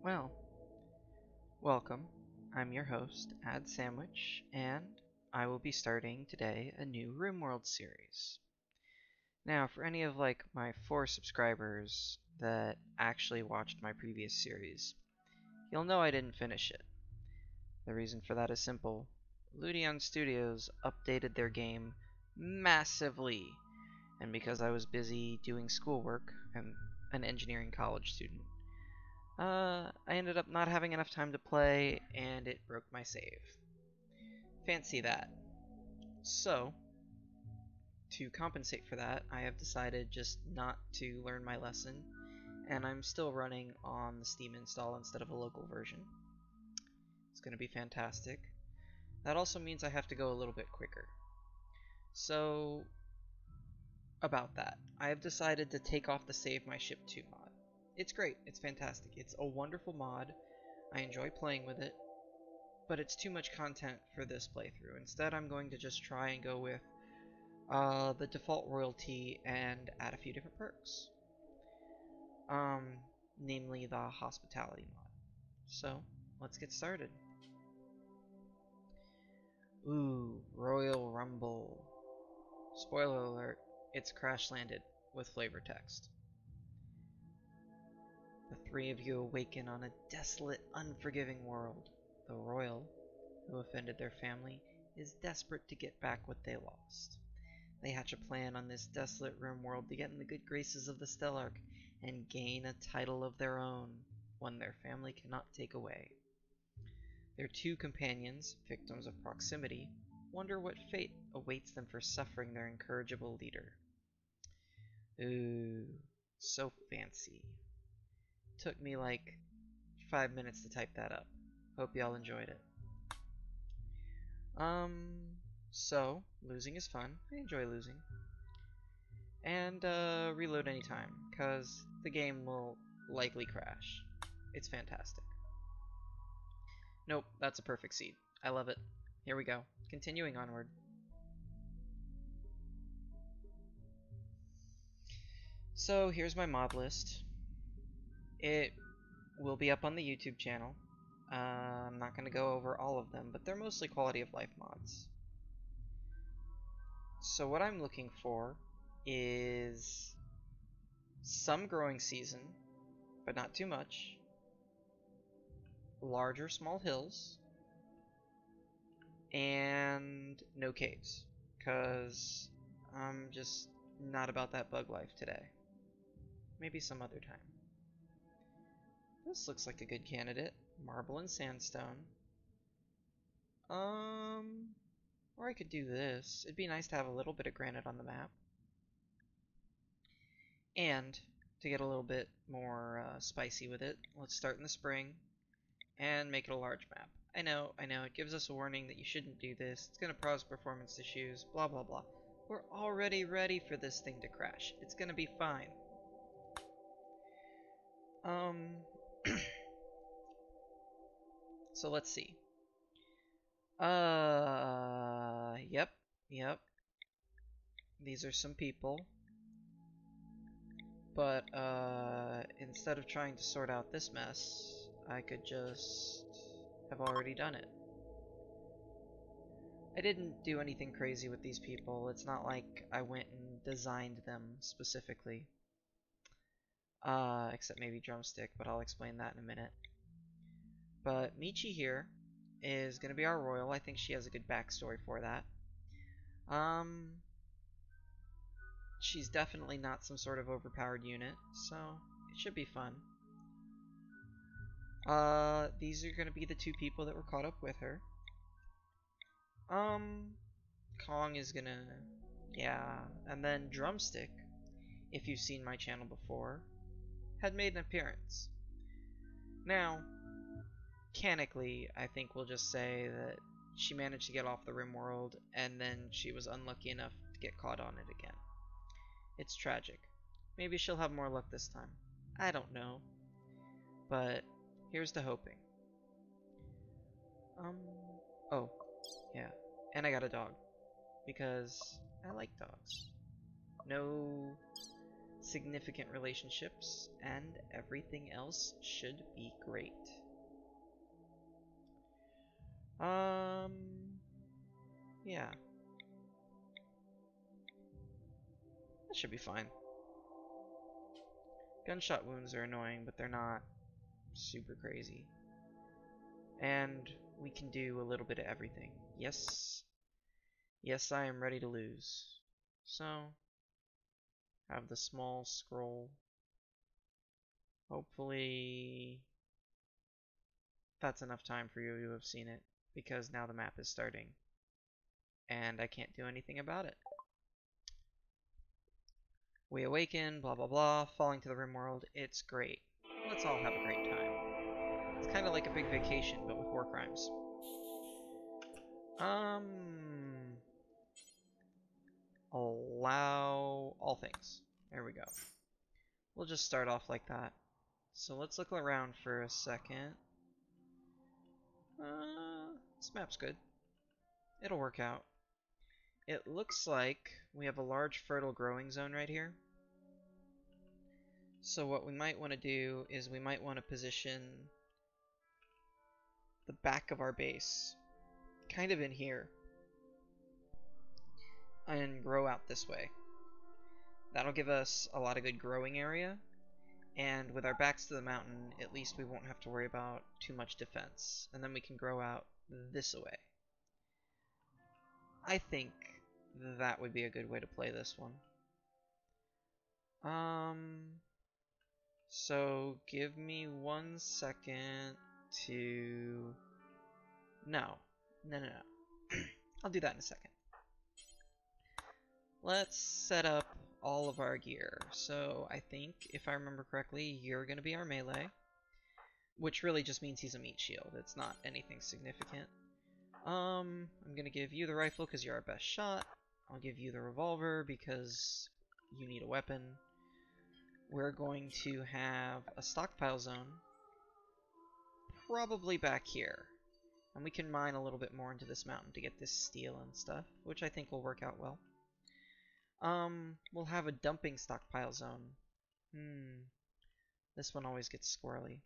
Well, welcome. I'm your host, Ad Sandwich, and I will be starting today a new RimWorld series. Now, for any of my 4 subscribers that actually watched my previous series, you'll know I didn't finish it. The reason for that is simple. Ludion Studios updated their game massively, and because I was busy doing schoolwork, I'm an engineering college student, I ended up not having enough time to play, and it broke my save. Fancy that. So, to compensate for that, I have decided just not to learn my lesson, and I'm still running on the Steam install instead of a local version. It's going to be fantastic. That also means I have to go a little bit quicker. So, about that, I have decided to take off the Save My Ship 2 mod. It's great, it's fantastic, it's a wonderful mod, I enjoy playing with it, but it's too much content for this playthrough. Instead, I'm going to just try and go with the default royalty and add a few different perks. Namely the hospitality mod. So, let's get started. Ooh, Royal Rumble. Spoiler alert, it's crash landed with flavor text. The 3 of you awaken on a desolate, unforgiving world. The royal, who offended their family, is desperate to get back what they lost. They hatch a plan on this desolate RimWorld to get in the good graces of the Stellarch and gain a title of their own, one their family cannot take away. Their 2 companions, victims of proximity, wonder what fate awaits them for suffering their incorrigible leader. Ooh, so fancy. Took me like 5 minutes to type that up. Hope y'all enjoyed it. So, losing is fun. I enjoy losing. And, reload anytime, because the game will likely crash. It's fantastic. Nope, that's a perfect seed. I love it. Here we go. Continuing onward. So, here's my mod list. It will be up on the YouTube channel. I'm not going to go over all of them, but they're mostly quality of life mods. So what I'm looking for is some growing season, but not too much, large or small hills, and no caves, because I'm just not about that bug life today. Maybe some other time. This looks like a good candidate. Marble and sandstone. Or I could do this. It'd be nice to have a little bit of granite on the map. And, to get a little bit more spicy with it, let's start in the spring and make it a large map. I know, it gives us a warning that you shouldn't do this. It's going to cause performance issues, blah blah blah. We're already ready for this thing to crash. It's going to be fine. So let's see. Yep. These are some people. But, instead of trying to sort out this mess, I could just have already done it. I didn't do anything crazy with these people. It's not like I went and designed them specifically. Except maybe Drumstick, but I'll explain that in a minute. But Michi here is going to be our royal. I think she has a good backstory for that. She's definitely not some sort of overpowered unit, so it should be fun. These are going to be the 2 people that were caught up with her. Kong is gonna... yeah, and then Drumstick, if you've seen my channel before, had made an appearance. Now, mechanically, I think we'll just say that she managed to get off the RimWorld, and then she was unlucky enough to get caught on it again. It's tragic. Maybe she'll have more luck this time. I don't know. But, here's to hoping. Oh, yeah. And I got a dog. Because I like dogs. No significant relationships, and everything else should be great. Yeah. That should be fine. Gunshot wounds are annoying, but they're not super crazy. And we can do a little bit of everything. Yes. Yes, I am ready to lose. So, have the small scroll. Hopefully, that's enough time for you to have seen it, because now the map is starting. And I can't do anything about it. We awaken, blah blah blah, falling to the RimWorld. It's great. Let's all have a great time. It's kind of like a big vacation, but with war crimes. Allow all things. There we go. We'll just start off like that. So let's look around for a second. This map's good. It'll work out. It looks like we have a large fertile growing zone right here. So what we might want to do is we might want to position the back of our base kind of in here and grow out this way. That'll give us a lot of good growing area, and with our backs to the mountain, at least we won't have to worry about too much defense, and then we can grow out this way. I think that would be a good way to play this one. So give me 1 second to... No. I'll do that in a second. Let's set up all of our gear. So I think, if I remember correctly, you're going to be our melee, which really just means he's a meat shield. It's not anything significant. I'm going to give you the rifle because you're our best shot. I'll give you the revolver because you need a weapon. We're going to have a stockpile zone, probably back here. And we can mine a little bit more into this mountain to get this steel and stuff, which I think will work out well. We'll have a dumping stockpile zone. This one always gets squirrely.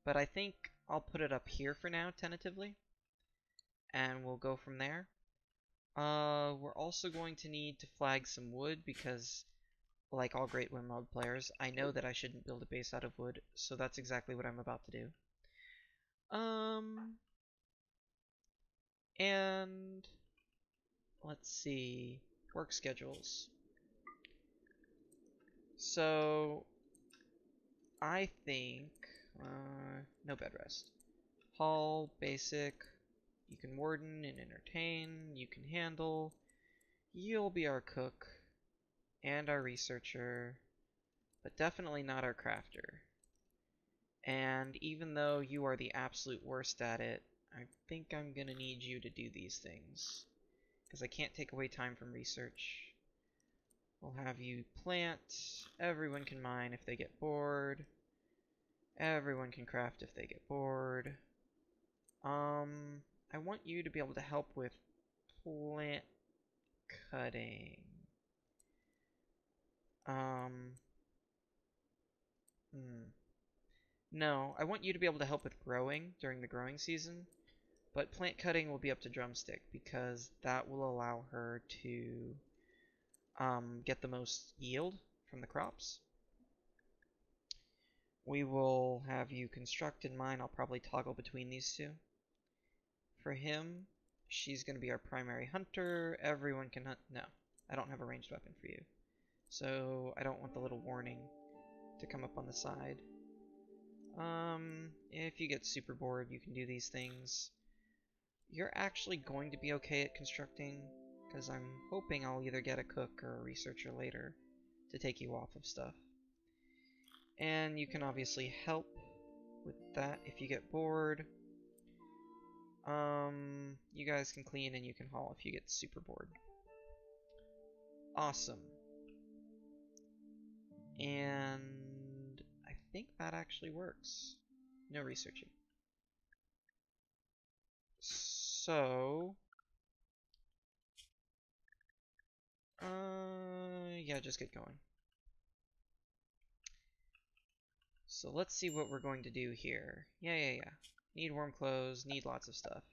But I think I'll put it up here for now, tentatively. And we'll go from there. We're also going to need to flag some wood because, like all great RimWorld players, I know that I shouldn't build a base out of wood, so that's exactly what I'm about to do. And let's see, work schedules. So I think no bed rest. Haul, basic. You can warden and entertain. You can handle. You'll be our cook and our researcher, but definitely not our crafter. And even though you are the absolute worst at it, I think I'm gonna need you to do these things, because I can't take away time from research. We'll have you plant. Everyone can mine if they get bored. Everyone can craft if they get bored. I want you to be able to help with plant cutting. No, I want you to be able to help with growing during the growing season, but plant cutting will be up to Drumstick because that will allow her to get the most yield from the crops. We will have you construct and mine. I'll probably toggle between these two. For him, she's going to be our primary hunter. Everyone can hunt. No, I don't have a ranged weapon for you. So I don't want the little warning to come up on the side. If you get super bored, you can do these things. You're actually going to be okay at constructing, because I'm hoping I'll either get a cook or a researcher later to take you off of stuff. And you can obviously help with that if you get bored. You guys can clean and you can haul if you get super bored. Awesome. And I think that actually works. No researching. So, yeah, just get going. So let's see what we're going to do here. Yeah. Need warm clothes, need lots of stuff.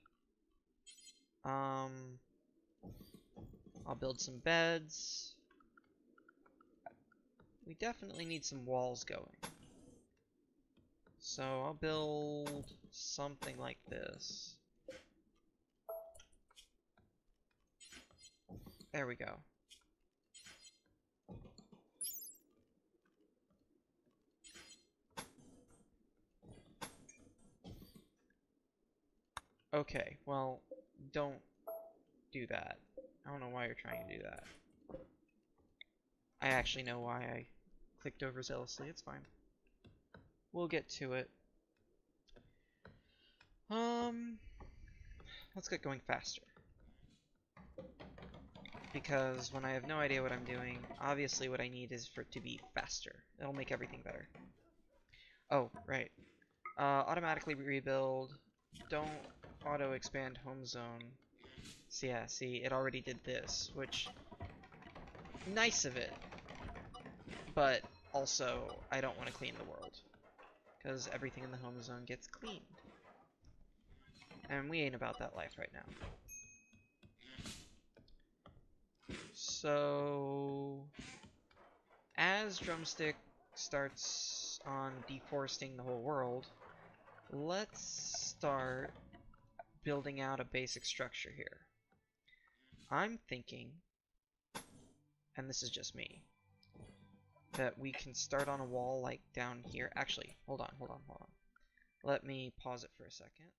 I'll build some beds. We definitely need some walls going. So I'll build something like this. There we go. Okay, well, don't do that. I don't know why you're trying to do that. I actually know why I clicked over zealously. It's fine. We'll get to it. Let's get going faster. Because when I have no idea what I'm doing, obviously what I need is for it to be faster. It'll make everything better. Oh, right. Automatically rebuild. Don't auto-expand home zone. So yeah, see, it already did this, which... Nice of it. But also, I don't want to clean the world. Because everything in the home zone gets cleaned. And we ain't about that life right now. So... As Drumstick starts on deforesting the whole world, let's start building out a basic structure here. I'm thinking, and this is just me, that we can start on a wall like down here. Actually, hold on. Let me pause it for a second.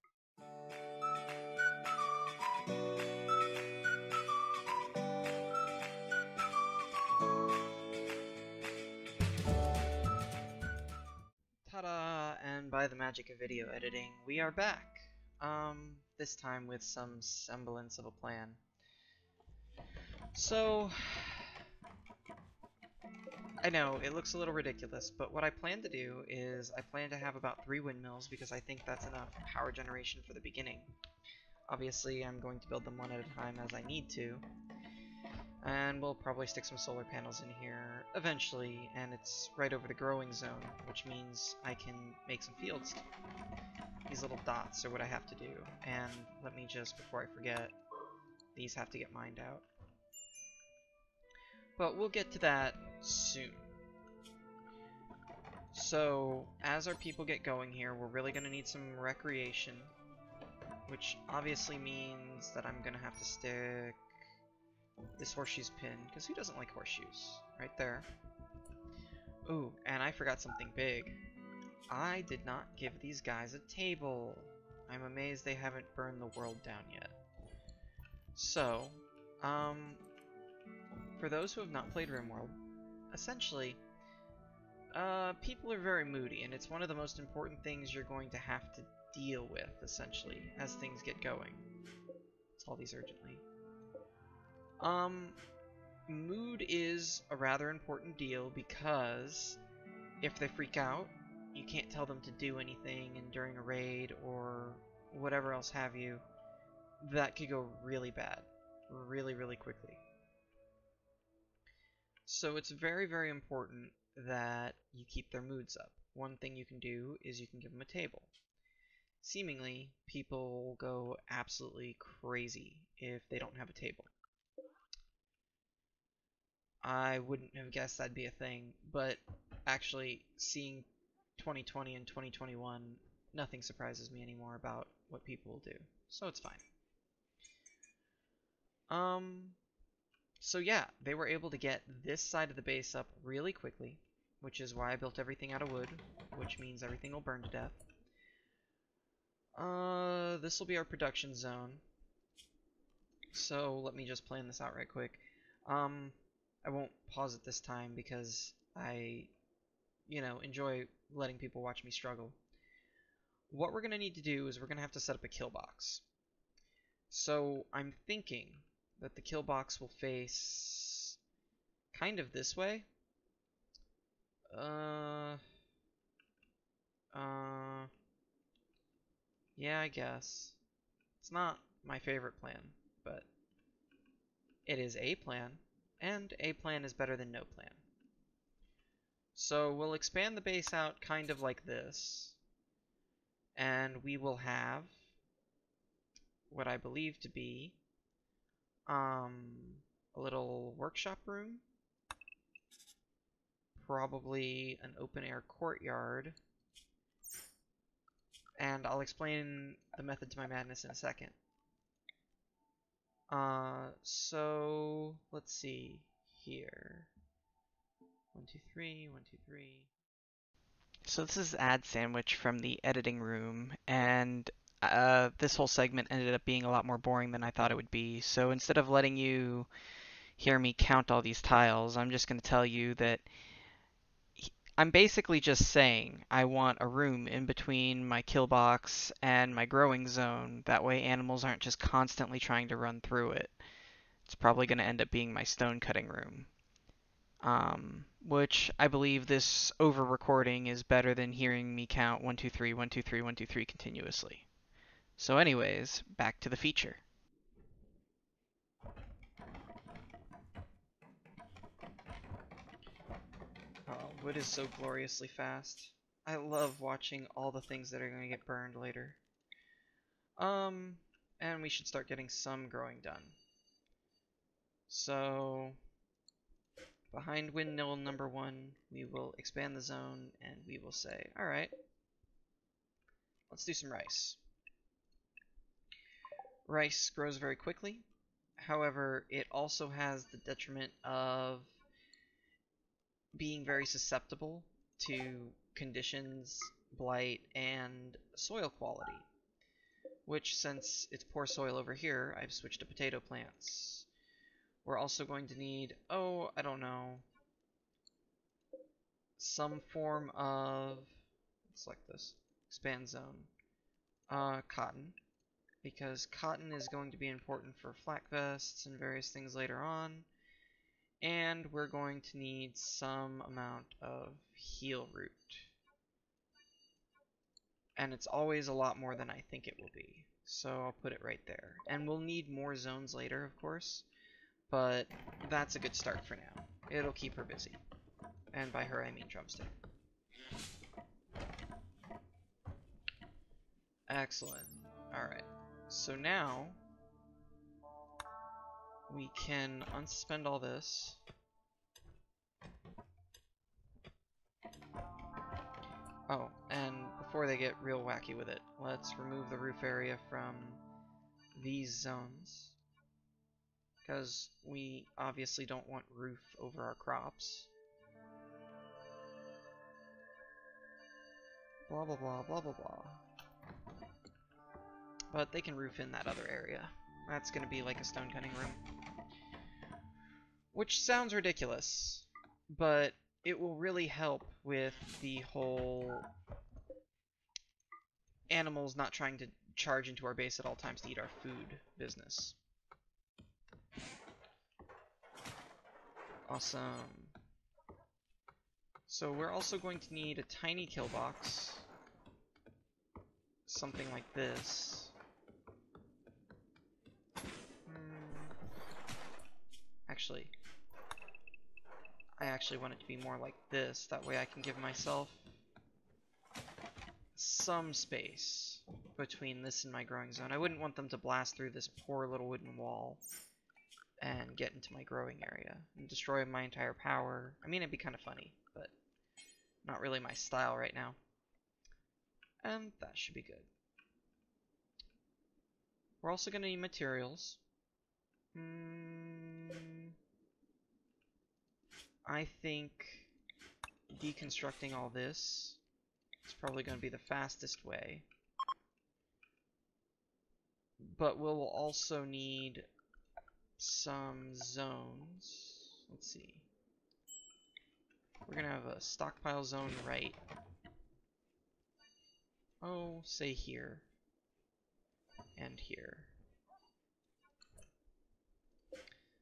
Ta-da! And by the magic of video editing, we are back. This time with some semblance of a plan. So, I know, it looks a little ridiculous, but what I plan to do is I plan to have about 3 windmills because I think that's enough power generation for the beginning. Obviously, I'm going to build them one at a time as I need to. And we'll probably stick some solar panels in here eventually, and it's right over the growing zone, which means I can make some fields. These little dots are what I have to do, and let me just, before I forget, these have to get mined out. But we'll get to that soon. So, as our people get going here, we're really going to need some recreation, which obviously means that I'm going to have to stick this horseshoes pin, because who doesn't like horseshoes? Right there. Ooh, and I forgot something big. I did not give these guys a table. I'm amazed they haven't burned the world down yet. So, for those who have not played RimWorld, essentially, people are very moody, and it's one of the most important things you're going to have to deal with, essentially, as things get going. Let's haul these urgently. Mood is a rather important deal because if they freak out, you can't tell them to do anything, and during a raid or whatever else have you, that could go really bad, really quickly. So it's very important that you keep their moods up. One thing you can do is you can give them a table. Seemingly, people go absolutely crazy if they don't have a table. I wouldn't have guessed that'd be a thing, but actually, seeing 2020 and 2021, nothing surprises me anymore about what people will do, so it's fine. So yeah, they were able to get this side of the base up really quickly, which is why I built everything out of wood, which means everything will burn to death. This will be our production zone. So let me just plan this out right quick. I won't pause it this time because I, enjoy letting people watch me struggle. What we're going to need to do is we're going to have to set up a kill box. So I'm thinking that the kill box will face kind of this way. Yeah, I guess. It's not my favorite plan, but it is a plan, and a plan is better than no plan. So we'll expand the base out kind of like this, and we will have what I believe to be a little workshop room, probably an open air courtyard, and I'll explain the method to my madness in a second. So let's see here. 1, 2, 3, 1, 2, 3. So this is Ad Sandwich from the editing room, and this whole segment ended up being a lot more boring than I thought it would be. So instead of letting you hear me count all these tiles, I'm just going to tell you that I'm basically just saying I want a room in between my kill box and my growing zone. That way animals aren't just constantly trying to run through it. It's probably going to end up being my stone cutting room. Which I believe this over recording is better than hearing me count 1, 2, 3, 1, 2, 3, 1, 2, 3 continuously. So anyways, back to the feature. Oh, wood is so gloriously fast. I love watching all the things that are going to get burned later. And we should start getting some growing done. So, behind windmill number 1, we will expand the zone, and we will say, alright, let's do some rice. Rice grows very quickly. However, it also has the detriment of being very susceptible to conditions, blight, and soil quality. Which, since it's poor soil over here, I've switched to potato plants. We're also going to need, I don't know, some form of, let's select this, expand zone, cotton. Because cotton is going to be important for flak vests and various things later on. And we're going to need some amount of heal root. And it's always a lot more than I think it will be. So I'll put it right there. And we'll need more zones later, of course. But that's a good start for now. It'll keep her busy. And by her, I mean Drumstick. Excellent. Alright. So now, we can unsuspend all this. Oh, and before they get real wacky with it, let's remove the roof area from these zones. Because we obviously don't want roof over our crops. Blah blah blah blah blah blah. But they can roof in that other area. That's gonna be like a stone cutting room. Which sounds ridiculous, but it will really help with the whole animals not trying to charge into our base at all times to eat our food business. Awesome. So we're also going to need a tiny kill box. Something like this. Actually, I actually want it to be more like this. That way I can give myself some space between this and my growing zone. I wouldn't want them to blast through this poor little wooden wall and get into my growing area and destroy my entire power. I mean, it'd be kind of funny, but not really my style right now. And that should be good. We're also going to need materials. I think deconstructing all this is probably going to be the fastest way. But we'll also need some zones. Let's see. We're going to have a stockpile zone right. Oh, say here. And here.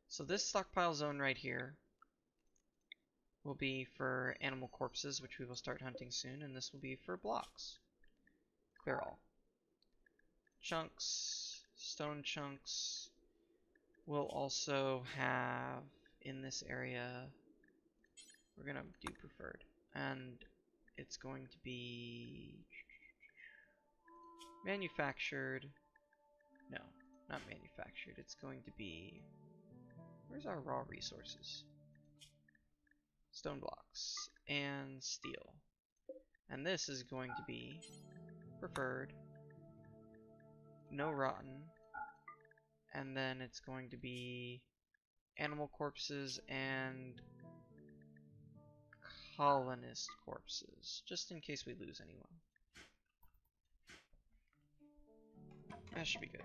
So this stockpile zone right here will be for animal corpses, which we will start hunting soon, and this will be for blocks. Clear all. Chunks, stone chunks. We'll also have in this area, we're gonna do preferred. and it's going to be manufactured. No, not manufactured. It's going to be, where's our raw resources? Stone blocks and steel. And this is going to be preferred, no rotten, and then it's going to be animal corpses and colonist corpses, just in case we lose anyone. That should be good.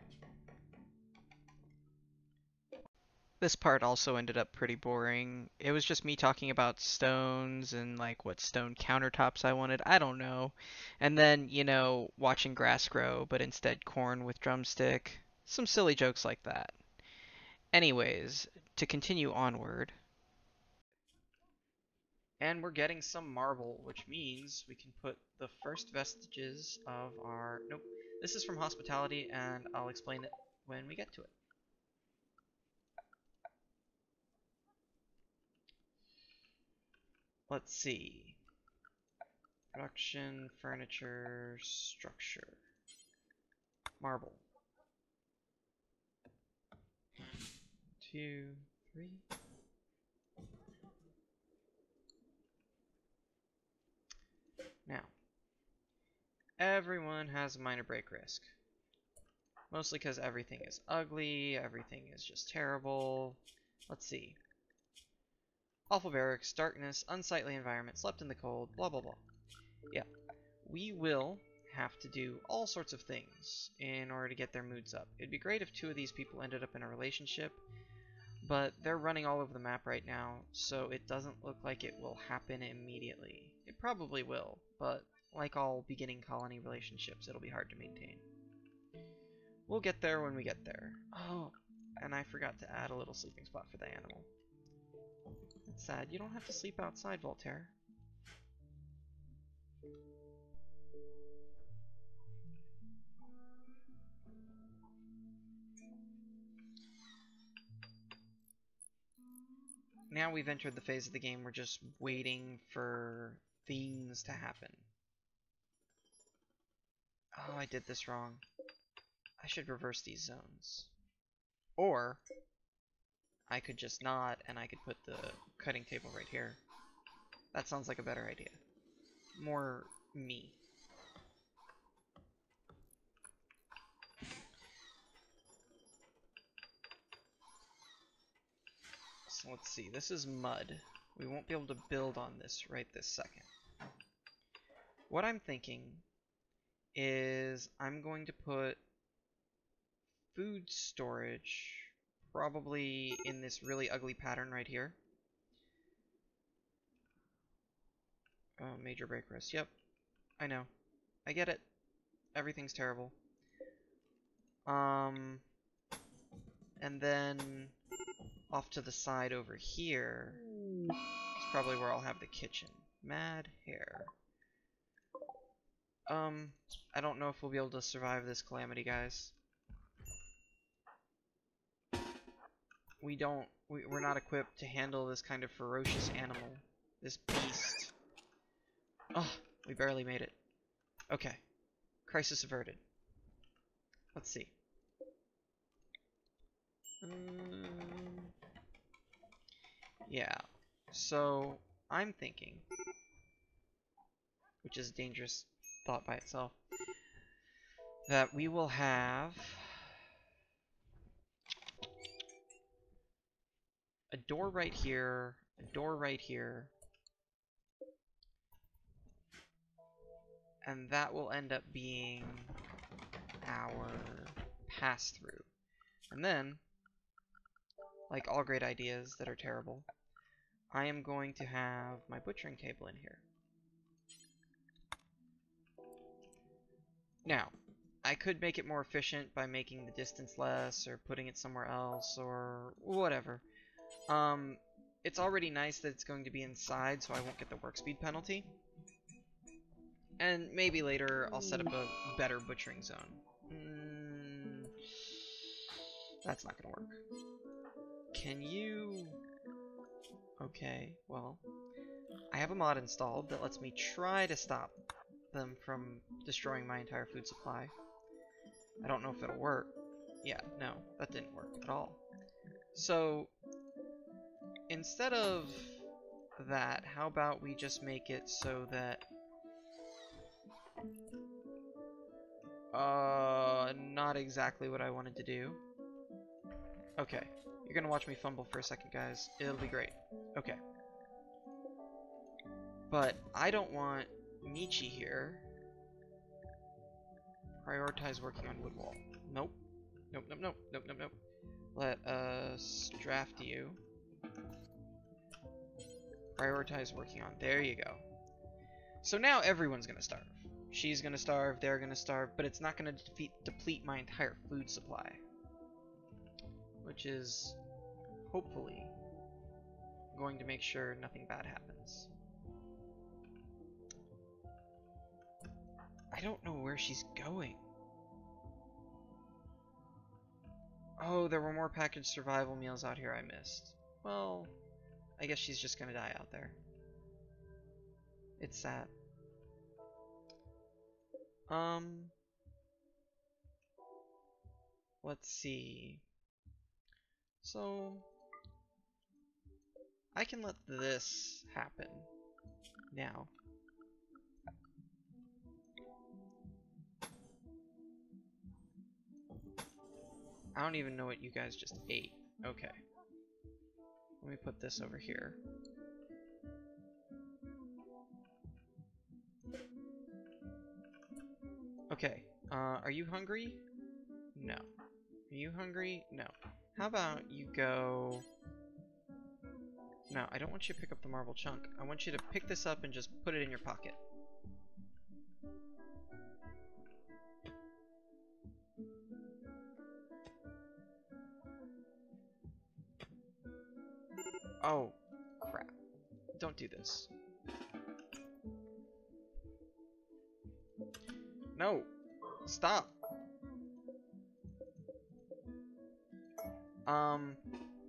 This part also ended up pretty boring. It was just me talking about stones and like what stone countertops I wanted. I don't know. And then, you know, watching grass grow, but instead corn with drumstick. Some silly jokes like that. Anyways, to continue onward. And we're getting some marble, which means we can put the first vestiges of our... Nope. This is from hospitality, and I'll explain it when we get to it. Let's see. Production, furniture, structure. Marble. 2, 3. Now, everyone has a minor break risk. Mostly because everything is ugly, everything is just terrible. Let's see. Awful barracks, darkness, unsightly environment, slept in the cold, blah blah blah. Yeah, we will have to do all sorts of things in order to get their moods up. It'd be great if 2 of these people ended up in a relationship, but they're running all over the map right now, so it doesn't look like it will happen immediately. It probably will, but like all beginning colony relationships, it'll be hard to maintain. We'll get there when we get there. Oh, and I forgot to add a little sleeping spot for the animal. It's sad. You don't have to sleep outside, Voltaire. Now we've entered the phase of the game we're just waiting for things to happen. Oh, I did this wrong. I should reverse these zones. Or I could just not, and I could put the cutting table right here. That sounds like a better idea. More me. So let's see, this is mud. We won't be able to build on this right this second. What I'm thinking is I'm going to put food storage probably in this really ugly pattern right here. Oh, major break risk. Yep, I know. I get it. Everything's terrible. And then off to the side over here is probably where I'll have the kitchen. Mad hair. I don't know if we'll be able to survive this calamity, guys. We're not equipped to handle this kind of ferocious animal. This beast. Oh, we barely made it. Okay. Crisis averted. Let's see. Yeah. So, I'm thinking, which is a dangerous thought by itself, that we will have a door right here, a door right here, and that will end up being our pass-through. And then, like all great ideas that are terrible, I am going to have my butchering table in here. Now, I could make it more efficient by making the distance less, or putting it somewhere else, or whatever. It's already nice that it's going to be inside, so I won't get the work speed penalty. And maybe later I'll set up a better butchering zone. That's not gonna work. Can you... Okay, well, I have a mod installed that lets me try to stop them from destroying my entire food supply. I don't know if it'll work. Yeah, no, that didn't work at all. So, instead of that, how about we just make it so that... not exactly what I wanted to do. Okay, you're gonna watch me fumble for a second, guys. It'll be great. Okay. But I don't want Michi here. Prioritize working on wood wall. Nope. Nope, nope, nope, nope, nope, nope. Let us draft you. Prioritize working on. There you go. So now everyone's gonna starve. She's gonna starve, they're gonna starve, but it's not gonna deplete my entire food supply. Which is hopefully going to make sure nothing bad happens. I don't know where she's going. Oh, there were more packaged survival meals out here I missed. Well, I guess she's just gonna die out there. It's sad. Let's see. So, I can let this happen now. I don't even know what you guys just ate. Okay. Let me put this over here. Okay, are you hungry? No. Are you hungry? No. How about you go... No, I don't want you to pick up the marble chunk. I want you to pick this up and just put it in your pocket. Oh, crap. Don't do this. No! Stop!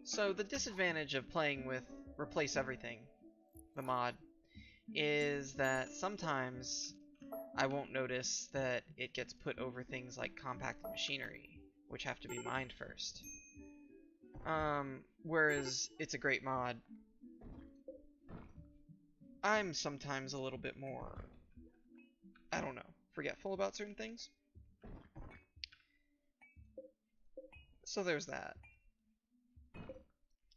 So the disadvantage of playing with Replace Everything, the mod, is that sometimes I won't notice that it gets put over things like compacted machinery, which have to be mined first. Whereas it's a great mod, I'm sometimes a little bit more, I don't know, forgetful about certain things. So there's that.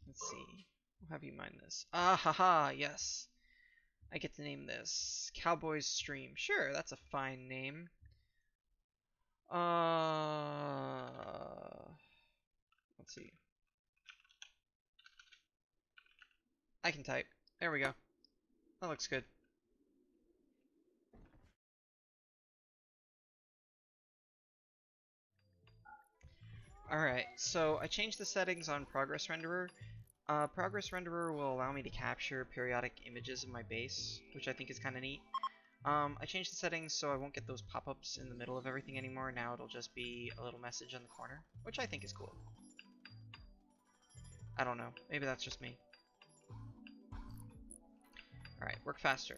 Let's see. We'll have you mine this. Ah, haha, yes. I get to name this Cowboys Stream. Sure, that's a fine name. Let's see. I can type. There we go. That looks good. Alright, so I changed the settings on Progress Renderer. Progress Renderer will allow me to capture periodic images of my base, which I think is kind of neat. I changed the settings so I won't get those pop-ups in the middle of everything anymore. Now it'll just be a little message in the corner, which I think is cool. I don't know. Maybe that's just me. Alright, work faster.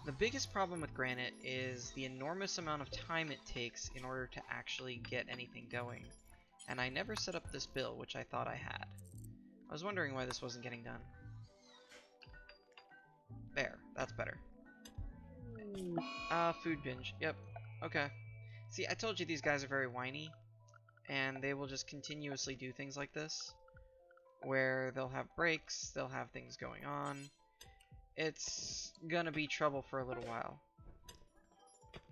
The biggest problem with Granite is the enormous amount of time it takes in order to actually get anything going. And I never set up this bill, which I thought I had. I was wondering why this wasn't getting done. There, that's better. Food binge. Yep. Okay. See, I told you these guys are very whiny, and they will just continuously do things like this, where they'll have breaks, they'll have things going on. It's gonna be trouble for a little while.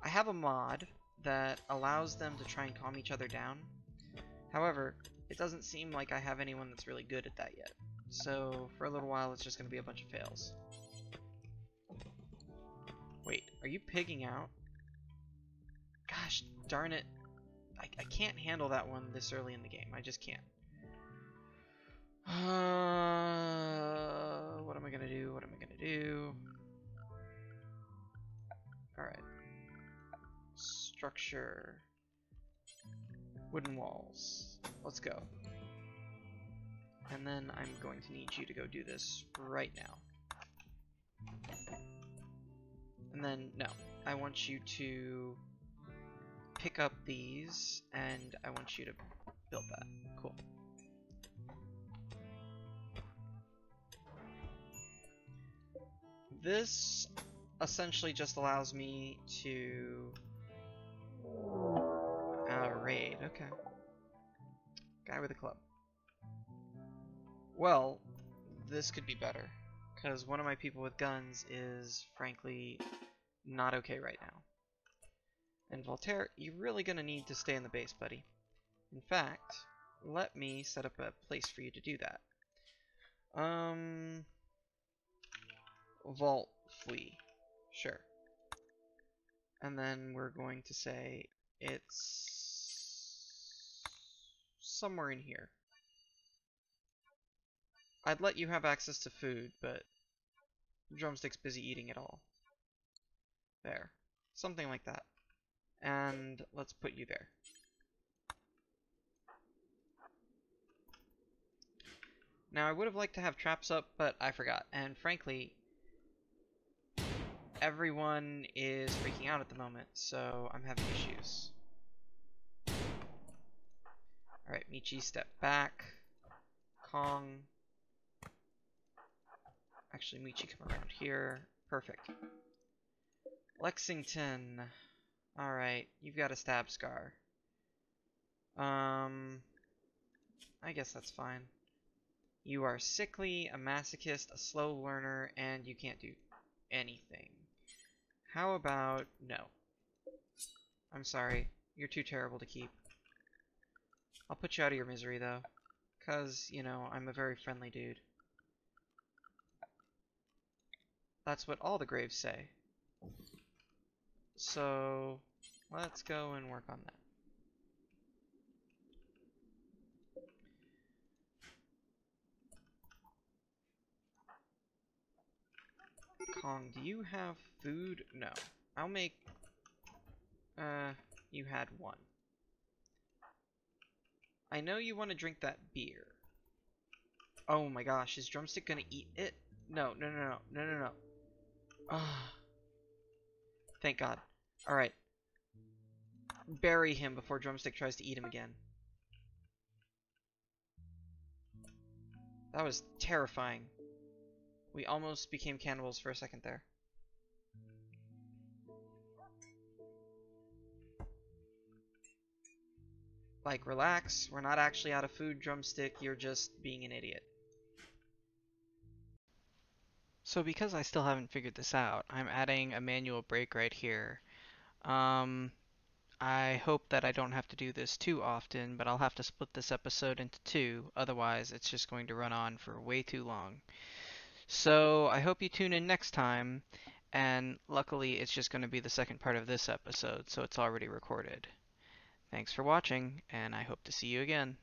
I have a mod that allows them to try and calm each other down. However, it doesn't seem like I have anyone that's really good at that yet. So, for a little while, it's just gonna be a bunch of fails. Wait, are you pigging out? Gosh, darn it. I can't handle that one this early in the game. I just can't. What am I gonna do? What am I gonna do? Alright. Structure. Wooden walls. Let's go. And then I'm going to need you to go do this right now. And then, no, I want you to pick up these, and I want you to build that. Cool. This essentially just allows me to raid. Okay. Guy with a club. Well, this could be better, because one of my people with guns is, frankly, not okay right now. And Voltaire, you're really gonna need to stay in the base, buddy. In fact, let me set up a place for you to do that. Vault flee. Sure. And then we're going to say it's somewhere in here. I'd let you have access to food, but Drumstick's busy eating it all. There. Something like that. And let's put you there. Now, I would have liked to have traps up, but I forgot. And frankly, everyone is freaking out at the moment, so I'm having issues. Alright, Michi, step back. Kong. Actually, Michi, come around here. Perfect. Lexington. Alright, you've got a stab scar. I guess that's fine. You are sickly, a masochist, a slow learner, and you can't do anything. How about no? I'm sorry. You're too terrible to keep. I'll put you out of your misery, though. 'Cause, you know, I'm a very friendly dude. That's what all the graves say. So, let's go and work on that. Kong, do you have food? No. I'll make... you had one. I know you want to drink that beer. Oh my gosh, is Drumstick gonna eat it? No, no, no, no, no, no, no. Ah. Thank God. Alright. Bury him before Drumstick tries to eat him again. That was terrifying. We almost became cannibals for a second there. Like, relax. We're not actually out of food, Drumstick. You're just being an idiot. So because I still haven't figured this out, I'm adding a manual break right here. I hope that I don't have to do this too often, but I'll have to split this episode into two, otherwise it's just going to run on for way too long. So I hope you tune in next time, and luckily it's just going to be the second part of this episode, so it's already recorded. Thanks for watching, and I hope to see you again.